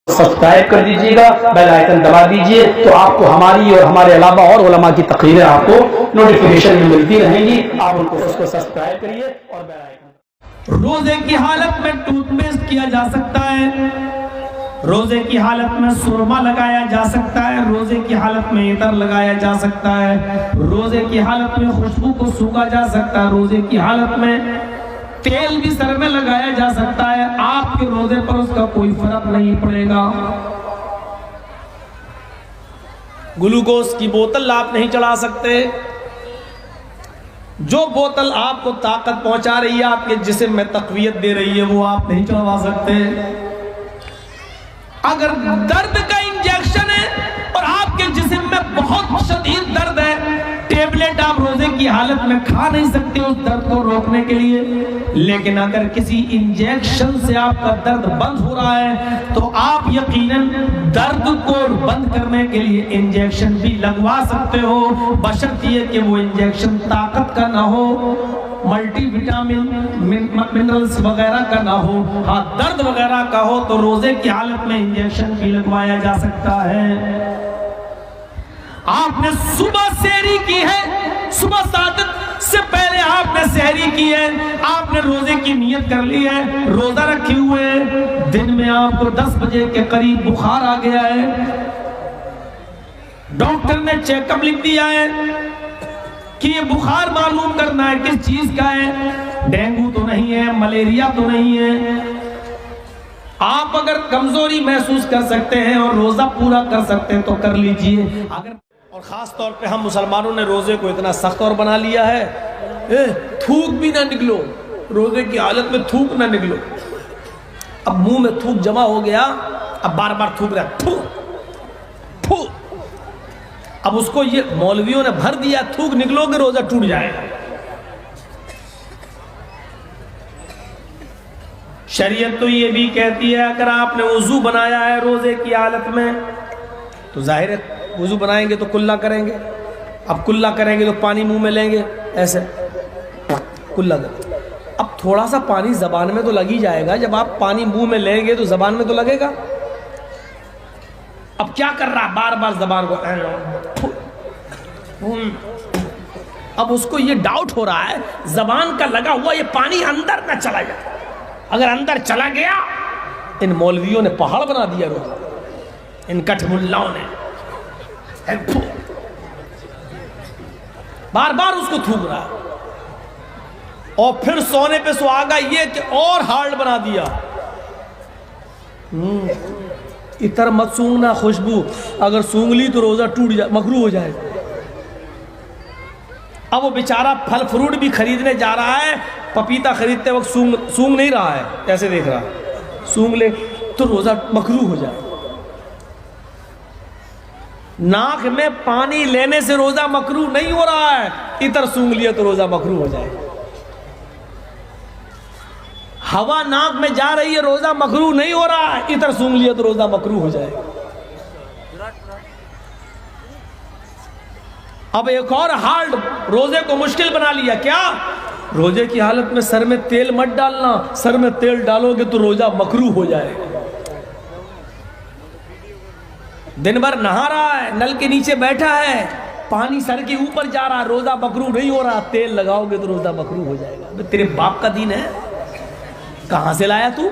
Subscribe कर दीजिएगा, bell icon दबा दीजिए, तो आपको हमारी और हमारे अलावा और उलमा की तकरीरें आपको नोटिफिकेशन में मिलती रहेंगी। आप उनको उसको सब्सक्राइब करिए और बेल आइकन। रोजे की हालत में टूथपेस्ट किया जा सकता है, रोजे की हालत में सुरमा लगाया जा सकता है, रोजे की हालत में इतर लगाया जा सकता है, रोजे की हालत में खुशबू को सूखा जा सकता है, रोजे की हालत में तेल भी सर में लगाया जा सकता है। आपके रोजे पर उसका कोई फर्क नहीं पड़ेगा। ग्लूकोज की बोतल आप नहीं चढ़ा सकते। जो बोतल आपको ताकत पहुंचा रही है, आपके जिस्म में तकवीयत दे रही है, वो आप नहीं चढ़वा सकते। अगर दर्द का इंजेक्शन है और आपके जिस्म में बहुत शदीद दर्द है, टेबलेट आप रोजे की हालत में खा नहीं सकते उस दर्द को रोकने के लिए। लेकिन अगर किसी इंजेक्शन से आपका दर्द बंद हो रहा है तो आप यकीनन दर्द को बंद करने के लिए इंजेक्शन भी लगवा सकते हो, बशर्ते ये कि वो इंजेक्शन ताकत का ना हो, मल्टीविटामिन मिनरल्स वगैरह का ना हो। हाँ, दर्द वगैरह का हो तो रोजे की हालत में इंजेक्शन भी लगवाया जा सकता है। आपने सुबह सहरी की है, सुबह सादत से पहले आपने सहरी की है, आपने रोजे की नियत कर ली है, रोजा रखे हुए हैं, दिन में आपको 10 बजे के करीब बुखार आ गया है, डॉक्टर ने चेकअप लिख दिया है कि ये बुखार मालूम करना है किस चीज का है, डेंगू तो नहीं है, मलेरिया तो नहीं है। आप अगर कमजोरी महसूस कर सकते हैं और रोजा पूरा कर सकते हैं तो कर लीजिए। अगर और खास तौर पे हम मुसलमानों ने रोजे को इतना सख्त और बना लिया है, थूक भी ना निकलो, रोजे की हालत में थूक ना निकलो। अब मुंह में थूक जमा हो गया, अब बार बार थूक रहा, थू थू। अब उसको ये मौलवियों ने भर दिया, थूक निकलोगे रोजा टूट जाएगा। शरीयत तो ये भी कहती है अगर आपने वुजू बनाया है रोजे की हालत में तो जाहिर है वुजू बनाएंगे तो कुल्ला करेंगे। अब कुल्ला करेंगे तो पानी मुंह में लेंगे, ऐसे कुल्ला कर। अब थोड़ा सा पानी जबान में तो लग ही जाएगा, जब आप पानी मुंह में लेंगे तो जबान में तो लगेगा। अब क्या कर रहा है, बार बार जबान को, अब उसको ये डाउट हो रहा है जबान का लगा हुआ ये पानी अंदर ना चला जाए। अगर अंदर चला गया, इन मौलवियों ने पहाड़ बना दिया रोजा, इन कठमुल्लाओं ने बार बार उसको थूक रहा और फिर सोने पे सुहागा ये कि और हार्ड बना दिया। इतर मत सूंघना खुशबू, अगर सूंघ ली तो रोजा टूट जाए, मकरूह हो जाए। अब वो बेचारा फल फ्रूट भी खरीदने जा रहा है, पपीता खरीदते वक्त सूंघ नहीं रहा है, ऐसे देख रहा है, सूंघ ले तो रोजा मकरूह हो जाए। नाक में पानी लेने से रोजा मकरूह नहीं हो रहा है, इतर सूंघ लिया तो रोजा मकरूह हो जाए। हवा नाक में जा रही है, रोजा मकरूह नहीं हो रहा है, इतर सूंघ लिया तो रोजा मकरूह हो जाए। अब एक और हार्ड रोजे को मुश्किल बना लिया। क्या? रोजे की हालत में सर में तेल मत डालना, सर में तेल डालोगे तो रोजा मकरूह हो जाएगा। दिन भर नहा रहा है, नल के नीचे बैठा है, पानी सर के ऊपर जा रहा है, रोजा मकरूह नहीं हो रहा, तेल लगाओगे तो रोजा मकरूह हो जाएगा। तेरे बाप का दीन है, कहां से लाया तू?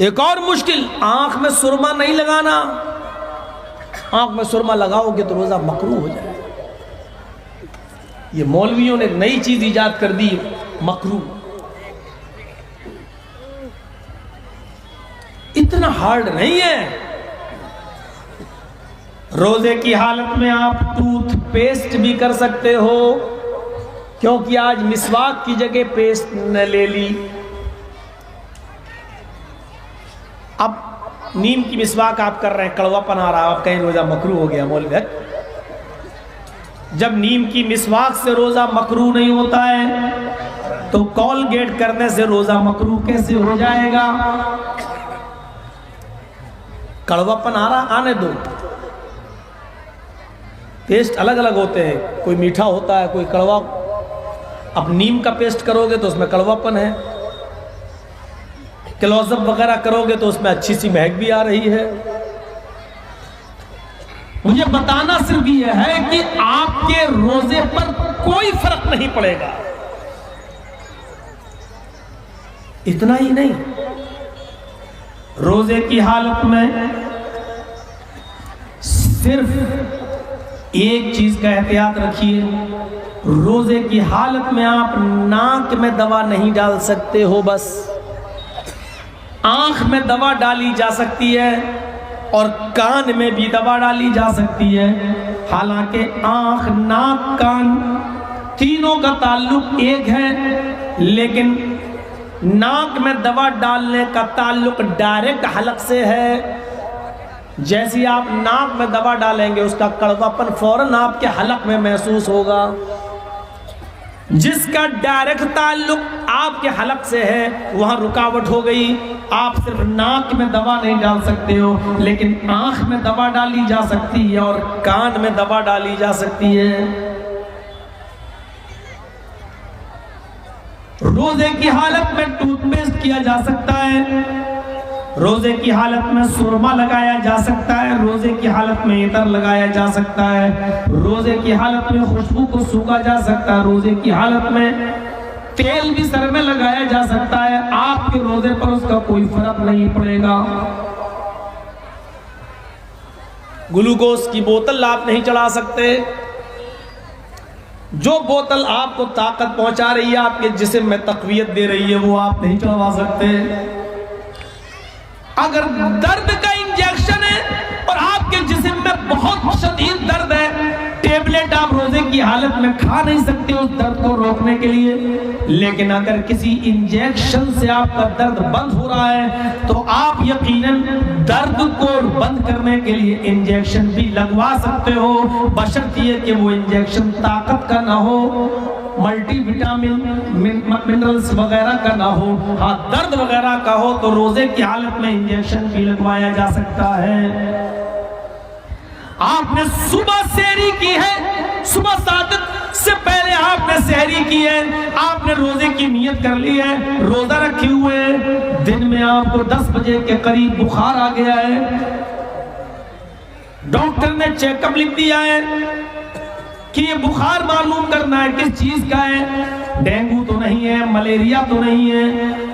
एक और मुश्किल, आंख में सुरमा नहीं लगाना। आंख में सुरमा लगाओगे तो रोजा मकरूह हो जाएगा। ये मौलवियों ने नई चीज इजाद कर दी, मकरूह। इतना हार्ड नहीं है। रोजे की हालत में आप टूथपेस्ट भी कर सकते हो, क्योंकि आज मिसवाक की जगह पेस्ट न ले ली। अब नीम की मिसवाक आप कर रहे हैं, कड़वापन आ रहा है, आप कहीं रोजा मकरूह हो गया। मौलवी, जब नीम की मिसवाक से रोजा मकरूह नहीं होता है तो कॉलगेट करने से रोजा मकरूह कैसे हो जाएगा? कड़वापन आ रहा, आने दो। टेस्ट अलग अलग होते हैं, कोई मीठा होता है, कोई कड़वा। अब नीम का पेस्ट करोगे तो उसमें कड़वापन है, क्लोजअप वगैरह करोगे तो उसमें अच्छी सी महक भी आ रही है। मुझे बताना सिर्फ ये है कि आपके रोजे पर कोई फर्क नहीं पड़ेगा। इतना ही नहीं, रोजे की हालत में सिर्फ एक चीज का एहतियात रखिए, रोजे की हालत में आप नाक में दवा नहीं डाल सकते हो। बस आंख में दवा डाली जा सकती है और कान में भी दवा डाली जा सकती है। हालांकि आंख, नाक, कान तीनों का ताल्लुक एक है, लेकिन नाक में दवा डालने का ताल्लुक डायरेक्ट हलक से है। जैसे आप नाक में दवा डालेंगे उसका कड़वापन फौरन आपके हलक में महसूस होगा। जिसका डायरेक्ट ताल्लुक आपके हलक से है वहां रुकावट हो गई। आप सिर्फ नाक में दवा नहीं डाल सकते हो, लेकिन आंख में दवा डाली जा सकती है और कान में दवा डाली जा सकती है। रोजे की हालत में टूथपेस्ट किया जा सकता है, रोजे की हालत में सुरमा लगाया जा सकता है, रोजे की हालत में इतर लगाया जा सकता है, रोजे की हालत में खुशबू को सूखा जा सकता है, रोजे की हालत में तेल भी सर में लगाया जा सकता है। आपके रोजे पर उसका कोई फर्क नहीं पड़ेगा। ग्लूकोज की बोतल आप नहीं चढ़ा सकते। जो बोतल आपको ताकत पहुंचा रही है, आपके जिस्म में तकवीयत दे रही है, वो आप नहीं चढ़वा सकते। अगर दर्द का इंजेक्शन है और आपके जिस्म में बहुत शदीद दर्द है, टेबलेट आप रोजे की हालत में खा नहीं सकते उस दर्द को रोकने के लिए। लेकिन अगर किसी इंजेक्शन से आपका दर्द बंद हो रहा है तो आप यकीनन दर्द को बंद करने के लिए इंजेक्शन भी लगवा सकते हो, बशर्ते ये कि वो इंजेक्शन ताकत का ना हो, मल्टीविटामिन मिनरल्स वगैरह का ना हो। हाँ, दर्द वगैरह का हो तो रोजे की हालत में इंजेक्शन भी लगवाया जा सकता है। आपने सुबह सहरी की है, सुबह सादत से पहले आपने सहरी की है, आपने रोजे की नियत कर ली है, रोजा रखे हुए हैं, दिन में आपको 10 बजे के करीब बुखार आ गया है, डॉक्टर ने चेकअप लिख दिया है कि ये बुखार मालूम करना है किस चीज का है, डेंगू तो नहीं है, मलेरिया तो नहीं है।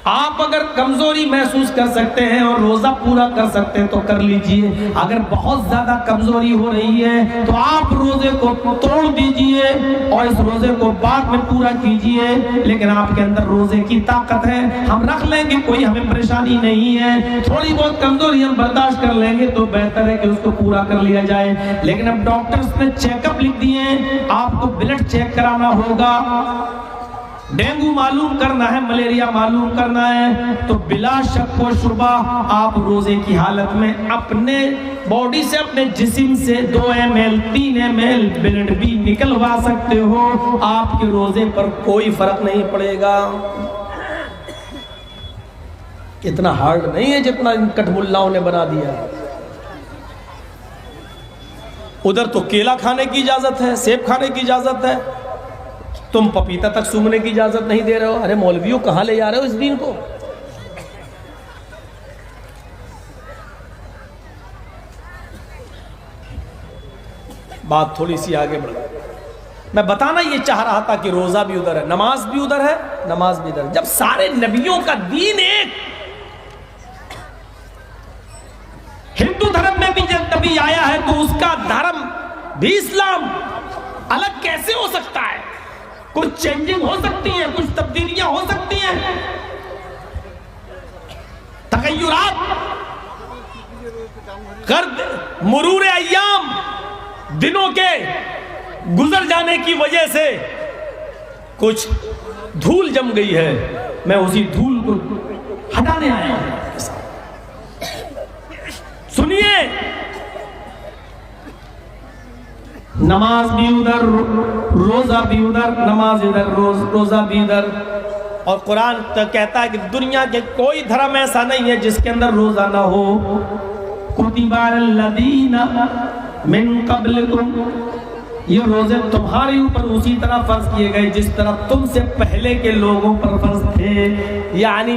आप अगर कमजोरी महसूस कर सकते हैं और रोजा पूरा कर सकते हैं तो कर लीजिए। अगर बहुत ज्यादा कमजोरी हो रही है तो आप रोजे को तोड़ दीजिए और इस रोजे को बाद में पूरा कीजिए। लेकिन आपके अंदर रोजे की ताकत है, हम रख लेंगे, कोई हमें परेशानी नहीं है। थोड़ी बहुत कमजोरी हम बर्दाश्त कर लेंगे तो बेहतर है कि उसको पूरा कर लिया जाए। लेकिन अब डॉक्टर्स ने चेकअप लिख दिए, आपको ब्लड चेक कराना होगा, डेंगू मालूम करना है, मलेरिया मालूम करना है, तो बिला शक व शुबा आप रोजे की हालत में अपने बॉडी से, अपने जिस्म से 2 ml 3 ml ब्लड भी निकलवा सकते हो। आपके रोजे पर कोई फर्क नहीं पड़ेगा। इतना हार्ड नहीं है जितना इन कठमुल्लाओं ने बना दिया। उधर तो केला खाने की इजाजत है, सेब खाने की इजाजत है, तुम पपीता तक सूंघने की इजाजत नहीं दे रहे हो। अरे मौलवियों, कहां ले जा रहे हो इस दीन को? बात थोड़ी सी आगे बढ़ गई। मैं बताना ये चाह रहा था कि रोजा भी उधर है, नमाज भी उधर है, नमाज भी इधर। जब सारे नबियों का दीन एक, हिंदू धर्म में भी जब नबी आया है तो उसका धर्म भी इस्लाम अलग कैसे हो सकता है? कुछ चेंजिंग हो सकती है, कुछ तब्दीलियां हो सकती हैं, तगय्युरात कर मुरूर अय्याम, दिनों के गुजर जाने की वजह से कुछ धूल जम गई है। मैं उसी धूल को हटाने आया हूं। सुनिए, नमाज भी उधर, रोजा भी उधर, नमाज इधर, रोजा भी इधर। और कुरान तो कहता है कि दुनिया के कोई धर्म ऐसा नहीं है जिसके अंदर रोजा ना हो। कुतिबा अलल्लज़ीना मिन क़ब्लिकुम, ये रोजे तुम्हारे ऊपर उसी तरह फर्ज किए गए जिस तरह तुमसे पहले के लोगों पर फर्ज थे। यानी